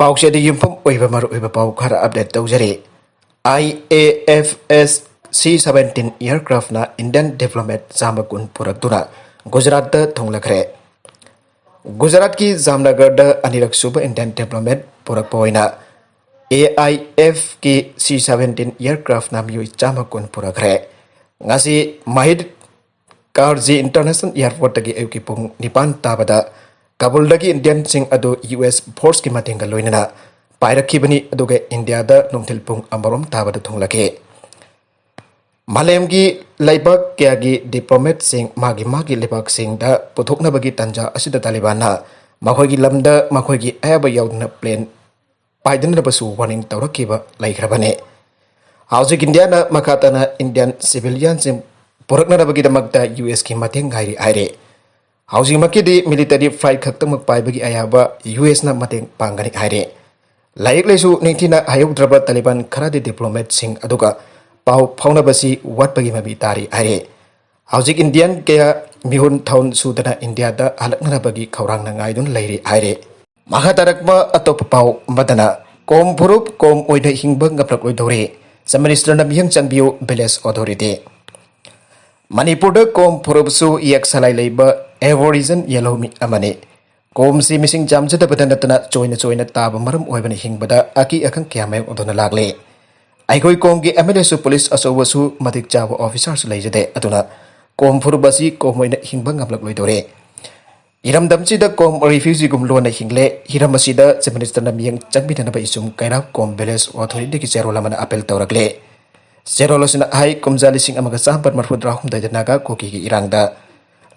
ꯄꯥꯎꯆꯦꯗ ꯌꯨꯝꯐꯝ ꯑꯣꯏꯕ ꯃꯔꯨꯑꯣꯏꯕ ꯄꯥꯎ ꯈꯔ ꯑꯞꯗꯦꯠ ꯇꯧꯖꯔꯤ꯫ IAFS C-17 एयरक्राफ्टना इंडियन डेवलपमेंट चाम कुन पुरक्तुना गुजरात थोंलखरे। गुजरात की जामनगर अनिरक सुब इंडियन डेवलपमेंट पुरक्पोइना AIF की C-17 एयरक्राफ्टना मियोई चाम कुन पुरक्रे। ngasi mahid Karji International Airport tagi ayuki pung nipan tabada Kabul dagi Indian sing adu US force ki matinga loinana pairakhi bani aduga India da nungthil pung amarom tabada thunglake Malem gi laibak kya gi diplomat sing magi lebak sing da puthokna bagi tanja asida Taliban na makhoi gi lamda makhoi gi ayaba yaudna plane paidana basu warning tawrakiba laikhrabane Haujik India na makatana Indian civilian sing purakna bagi damakta US ki mateng gairi aire Haujik makidi military flight khaktamak paibagi ayaba US na mateng pangani aire Laik lesu ningtina hayuk draba Taliban kharadi diplomat sing aduga pau fauna basi wat bagi mabi tari aire Haujik Indian kaya mihun thaun sudana India da halakna bagi khaurang na ngaidun lairi aire Mahatarakma atop pau madana kom purup kom oida hingbang ngaprak oidore sa minister na mihang chanbiu Village Authority Manipur da kom purubsu yak salai leiba Aboriginal yellow mi amane kom si missing jam jada badana tana choina taba maram oibani hingbada aki akang kyamay odona lagle Aikoi kom gi MLSU police asowasu matik chawa officers leijade atuna kom purubasi kom oina hingbang ngaplak loidore Iram damchi da kom refugee gum lona hingle hiramasi da se minister na mihang chanbidana ba isum kaira kom Village Authority ki cherola mana apel tawrakle Zerolosina hai kumzali sing amaga sampat marfudra humda janaga koki ki irangda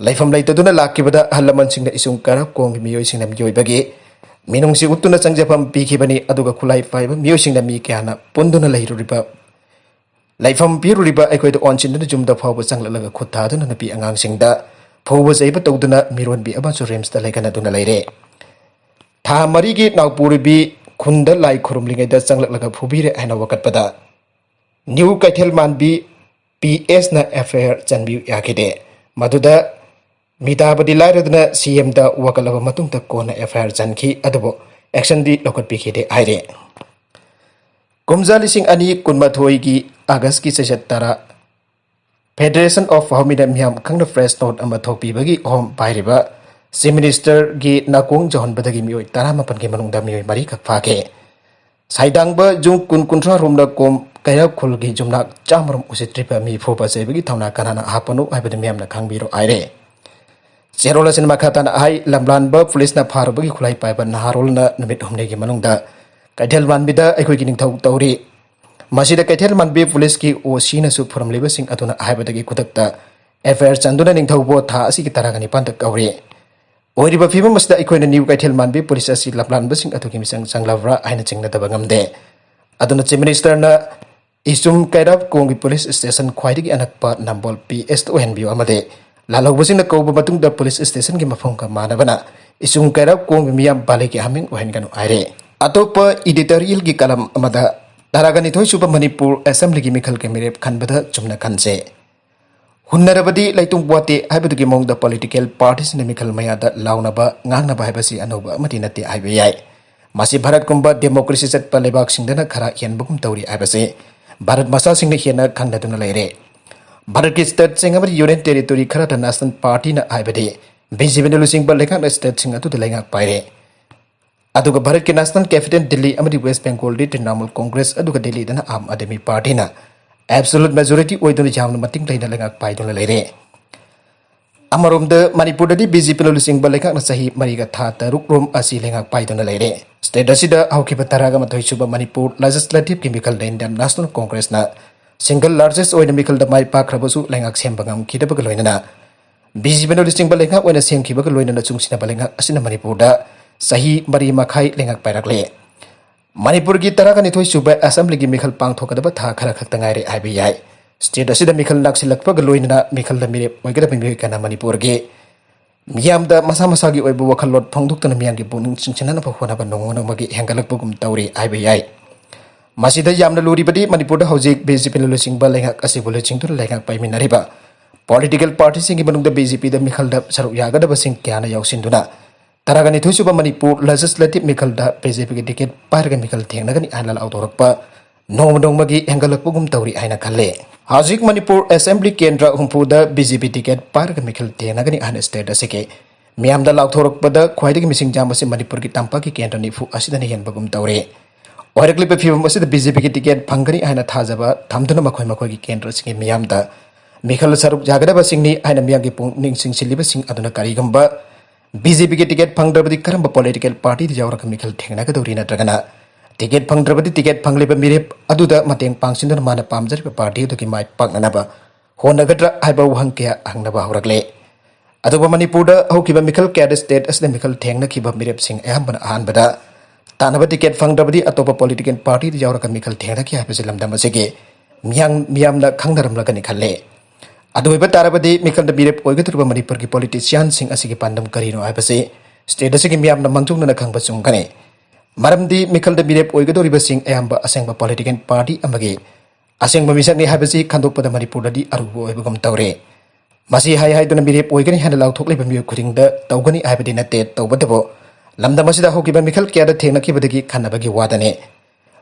laifam laitaduna lakibada halaman singna isung karap kong miyoi singna miyoi bagi minung si utuna changjapam pikibani aduga khulai faiba miyoi singna mi kyana punduna lairuriba laifam piruriba aikoi da onchinduna jumda phawba changlalaga khutthaduna napi angang singda phawba jaiba tawduna miron bi abachu rems da laikana duna laire tha mari gi naupuribi khunda lai khurumlingai da changlalaga phubire aina wakatpada New Kaithel Manbi PS na affair chanbi yakide maduda mitabadi lairadna CM da wakalaba matung ta kona affair chanki adubo action di lokat pikide aire Kumzali sing ani kunmathoi gi August ki sesatara Federation of Homida Miam Kangna Fresh Note ama thopi bagi hom bairiba si minister gi nakong johon badagi mioi taramapan gi manungda mioi mari kak phake Saidang ba jung kuntra rumna kom kaya khulgi jumnak chamram usitripa mi phoba sebagi thauna kanana hapanu aibada miamna khangbiro aire Zerola sin makatan ai lamlan ba police na pharbagi khulai paiba naharol na numit humne gi manungda kaithel manbida aikoi gi ningthau tawri masida kaithel manbi police ki OC na su phuram leba sing atuna aibada gi kutakta affair chanduna ningthau bo tha asi gi taragani pantak kawri Oiriba fiba masda ikoina new kaithel manbi police asi lamlan ba sing atuki misang sanglavra aina chingna daba ngamde aduna chief minister na Isum kairap kongi police station khwaidigi anakpa nambol PS to henbiu amade lalawbasing na kauba batung da police station gi mafong ka manabana isum kairap kongi miyam bale ki haming ohen ganu aire atopa editorial gi kalam amada taragani thoi suba Manipur assembly gi mikhal ke mirep khanbada chumna khanse hunnarabadi laitung buate haibadu gi mong da political parties ne mikhal maya da launa ba ngangna ba haibasi anoba amati nati aibe yai masi bharat kumba democracy chat palebak singdana khara hianbugum tawri aibase Bharat masa sing hena khangna duna laire Bharat ki state sing amari union territory khara da national party na aibade BJP ne lusing ba lekha state sing atu lenga paire aduga Bharat ki national capital Delhi amari West Bengal di Trinamool Congress aduga Delhi dana Aam Aadmi party na absolute majority oiduna jamna mating laina lenga paiduna laire Amarom da Manipur da BJP ne lusing ba lekha na sahi mariga tha taruk rom asi lenga paiduna laire State asida haukiba taraga mathoi suba Manipur legislative chemical Indian National Congress na single largest oil chemical da mai pakrabasu lengak sembangam kidaba loinana BJP no listing balenga oina semkiba loinana chungsina balenga asina Manipur da sahi mari makhai lengak pairakle Manipur gi taraga ni thoi suba assembly gi mikhal pangthokadaba tha khara khaktangai re IBI state asida mikhal naksilakpa loinana mikhal da mire oigada mi kana Manipur gi Miyam da masa gi oibu wakhalot phangdukna miyam gi buning chingchana na phona ba nongona magi hengalak bugum tawri IBI masida yamna luri badi Manipur da hojik BJP lo sing ba lenga asibul chingtur lenga paiminariba political party sing gi banung da BJP da mikhal da saru yaga da basing kyana yausinduna Taragani Thusuba Manipur Legislative Mikalda BJP ki ticket parga Mikal Thenagani Anal Autorakpa Nomagi Engalapugum Tauri Aina Kale. Hazik Manipur Assembly Kendra Humpuda BJP ticket parga Mikal Thenagani Ana State Asike. Miam the Lautorakpada quite missing Jamasi Manipur ki Tampaki Kendra Nifu Asidani Bagum Tauri. Oracle Pefim was the BJP ki ticket Pangani Aina Tazaba, Tamduna Makoimaki Kendra Singing Miamda. Mikal Saruk Jagadaba Singni Aina Miagi Pung Ning Sing Silibasing Aduna Karigamba. BJP की ticket फंगद्रबदी करम political party जावरक मिखल थेंगनागदौरी नत्रगना ticket फंगद्रबदी ticket फंगलेब मिरेप अदुदा मतेंग पांगसिनदन माना पामजरिब party दुकी माइ पाकननाबा होनगद्रा हाइबा वहंग क्या हंगनबा हौरकले अदुबा मणिपुरदा हौकिबा मिखल कैड state असले मिखल थेंगनाखिबा मिरेप सिंह अहमबन अहानबदा तानबा टिकट फंगद्रबदी अतोपा पॉलिटिकल पार्टी जावरक मिखल थेंगनाखि हाइबसे लमदम असेगे मियामना खंगनरमलगनि खल्ले अदुबा तारबदी मिखल द बिरेप ओइगतुबा मणिपुर की पॉलिटिशियन सिंह असिगे पांडम करिनो हाइबसे स्टेट असिगे मियामना मंगजुंगना खंगबा चुंगने मरमदी मिखल द बिरेप ओइगदोरिबा सिंह अयाम्बा असेंगबा पॉलिटिकल पार्टी अमगे असेंगबा मिसकनि हाइबसे खंदोकपदा मणिपुरददी अरुबो ओइबगम तौरे मसी हाय हायदुना बिरेप ओइगनि हाना लाउथोकलेबा मियो खुदिंगदा तौगनि हाइबदि नते तौबदबो लमदमसिदा होकिबा मिखल क्यादा थेंगनखिबदगी खन्नबगी वादने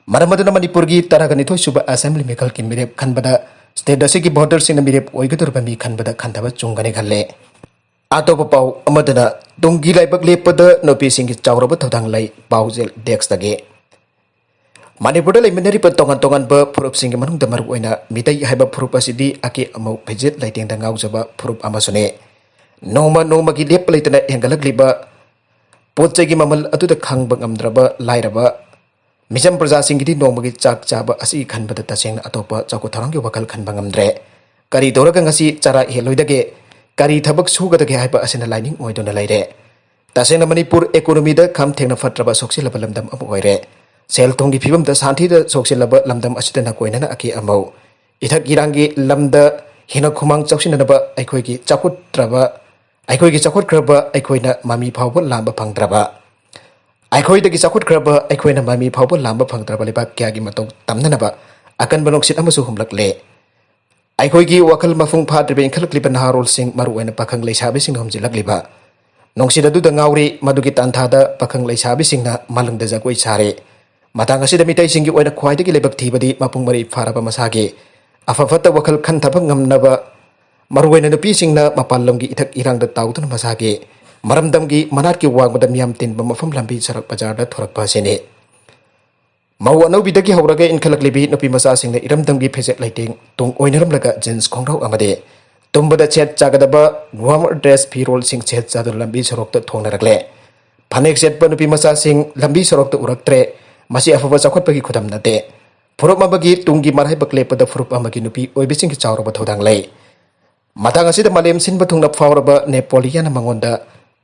मरमदुना मणिपुर की तरगनि थोइसुबा असेंबली मिखल की मिरेप खनबदा स्टेट की वोटर सिंह मिरेप ओइगदुरबा मी खनबदा खंदबा चुंगने खल्ले आतोप पाउ अमदना तुंगी लाइबक लेपद नोपी सिंह की चावरब थोदांग लाई पाउजेल डेक्स तगे मणिपुर लेमिनरी पर तोंगन ब फुरुप सिंह मनुंग दमर ओइना मितै हाइबा फुरुप असिदी आके अमौ भेजेट लाइटेंग दा गाउजबा फुरुप अमसुने नोमा की लेप लेतना हेंगलकलिबा पोचैगी ममल अदुदा खंगबा ngamdraba लाइरबा मिजम प्रजा सिंह नोमगी चाक चाब असी खनबद तसेंग अतोप चाकु थरंग वखल खनबा ngamdre करी दोरग ngasi चरा हेलोइदगे करी थबक सुगदगे हाइबा असिना लाइनिंग ओइदोना लाइरे तसेंग मणिपुर इकोनॉमी द खम थेंगना फत्रबा सोक्सिलब लमदम अम ओइरे सेल थोंगी फिबम द शांति द सोक्सिलब लमदम असिदना कोइना अके अमौ इथक इरांगी लमद हिना खुमांग चौसिननबा अखोइगी चाकुत्रबा अखोइगी चाकुत्रबा अखोइना मामी फावबो लांबा फंगद्रबा अखोइदगी चाकुत्रबा अखोइना मामी फावबो लांबा फंगद्रबा लेबा क्यागी मतौ तमननबा अकन बनोक्सित अमसु हुमलकले अखोइगी वखल मफुंग फाद्रिबे इंखलकलिबा नहारोल Singh मरुओइना पखंग लेसाबे Singh हमजिलकलिबा नोंसिद अदुदा ngauri madugi tanthada pakhang leisabi singna malungda jagoi sare matang asida mitai singi oina khwaidagi lebak thibadi mapung mari faraba masage afafata wakal khanthaba ngamnaba maruoina nupi singna mapallomgi ithak irangda tautun masage maramdamgi manatki wangmada miyam tinba mafam lambi sarak bajarda thorakpa sene mau anobidagi hauraga inkhalaklibi nupi masa singna iramdamgi phejek laiting tung oinaramlaga jeans khongrau amade तुमबद चेत चागदबा warm dress फिरोल Singh चेत चादर लंबी सड़क थोंगनरगले फनेक setup नुपी मचा सिंह लंबी सड़क उरक्त्रे मसी अफब चाखोटपगी खुदम नते फुरुप अमगी तुंगी मराय बकलेपद फुरुप अमगी नुपी ओइबिसिंग चावरब थोदांग लै Mathang असिद मलेम सिनब थुंगना फावरब Napoleon मंगोंदा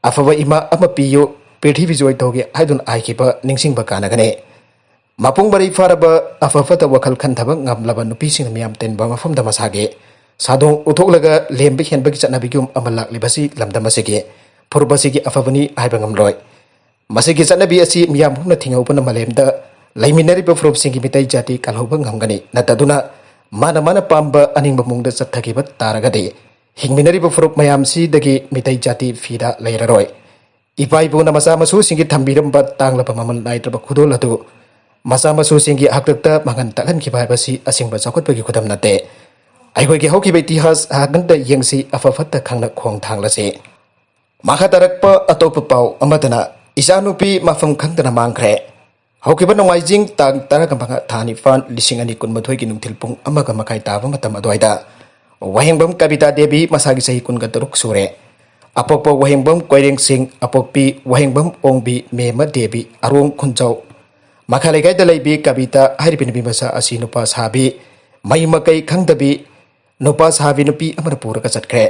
अफब इमा अम पियो पृथ्वी जोय तोगे हाइदुन आइखिब निंगसिंग बकानगने मपुंग बरी फारब अफफत वखल खनथब ngamlaba नुपी सिंग मियाम तेनब मफम दमसागे सादों उथोलगा लेम्बे हेनबगी चनाबिगुम अमलाक लिबसी लमदमसेगे फुरबसीगी अफबनी हाइबंगमलोय मसेगी चनाबी असि मियामहुना थिंगौपन मलेमदा लैमिनरिब फुरबसिंगी मितै जाति कलहौबं ngамगनी नतदुना माना माना पाम्बा अनिंग मुंगदा चथगिब तारगदे हिंगमिनरिब फुरब मयामसी दगी मितै जाति फीदा लैररोय इपाइबुना मसा मसु सिंगी थंबिरंबा तांगलब ममल नाइत्रब खुदोलदु मसा मसु सिंगी हकतक्ता मंगन तगन खिबायबसी असिंगबा चखोटबगी खुदम नते अखोइगी हौकिबा इतिहास हागंदा यंगसी अफफत खांगना खोंग थांगलसे माखा तरक्प अतोप पाउ अमदना इसानुपी मफम खंगदना मांगख्रे हौकिबा नोंगाइजिंग तांग तरगमंगा थानी फान लिसिंग अनि कुनमथोइ की नुंथिल पुंग अमगा मखाइ ताबा मतम अदवाइदा वहेंगबम कविता देवी मसागी सही कुनगा तरुक सुरे अपोप वहेंगबम कोइरेंग सिंह अपोपी वहेंगबम ओंबी मेमा देवी अरोंग खुंजौ मखालेगाइदा लैबी कविता हारिबिनबी मसा असि नुपा साबी मई मकई खंगदबी नुपा साबी नुपी अमर पूरक चटख्रे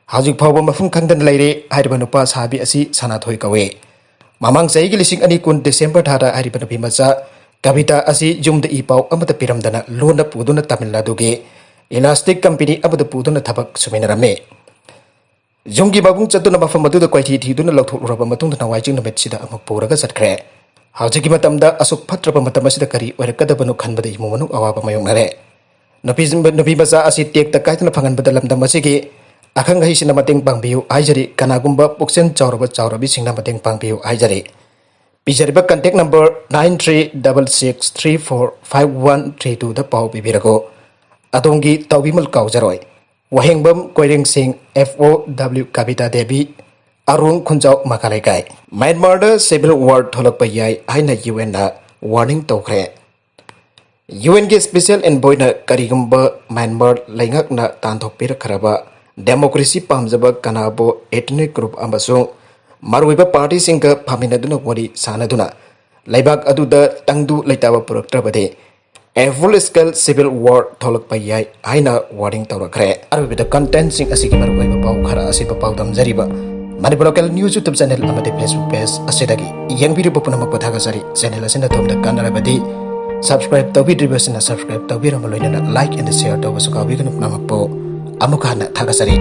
हाजुक फावबा मफुम खंगदन लैरे हारिबा नुपा साबी असि सनाथोय कवे ममांग चैगी लिसिंग अनि कुन डिसेंबर थारा हारिबा नुपी मचा कविता असि जुमद इपाव अमत पिरमदना लोन पुदुना तमिलनाडुगे इलास्टिक कंपनी अबद पुदुना थबक सुमिनरमे जुमगी बाबुंग चतुना मफम मदुदा क्वाइथि थिदुना लौथोकलुरबा मतुंगना वाइजिंग नमेतसिदा अमक पूरक चटख्रे हाजुकी मतमदा असुक फत्रबा मतमसिदा करी ओरकदबनु खनबदा इमुमनु अवाबा मयोंगनरे नबी मचा असि take तकाइतना फंगनबदा लमदम असिगे Akhang gahi sina mateng pangbiu haijari kanagumba puksen chaurabi singna mateng pangbiu haijari. Pijariba contact number 9366345132 da pau pibirago. Adongi taubimal kaujaroi. Wahengbam Koireng Singh FOW Kavita Devi Arun Khunjau Makalaikai. Myanmar da civil war tholak payai haina UN na warning tokre. UN के special envoy ना करीगुंबा Myanmar लेंगक ना तांथोक पिर खरबा democracy पामजबा कनाबो एथनिक ग्रुप अमसुंग मारुइबा पार्टी सिंह का फामिनदुना वरी सानदुना लेबाक अदुदा तंगदु लेताबा पुरक्त्रबदे a full scale civil war थोलक पयाई आइना वार्निंग तौरखरे अरुबिदा कंटेंट सिंह असिगी मारुइबा पाउ खरा असिबा पाउ दमजरिबा Manipur local news YouTube channel अमदे फेसबुक पेज असिदगी यंगबिरिबो पुनमक पथागसरी चैनल असिना तोमदा कानरबदी subscribe तौबिद्रिबसिना subscribe तौबिरम लोइना like and share तौबसु काबिगनु पुनमकपो अमुकाना थागसरी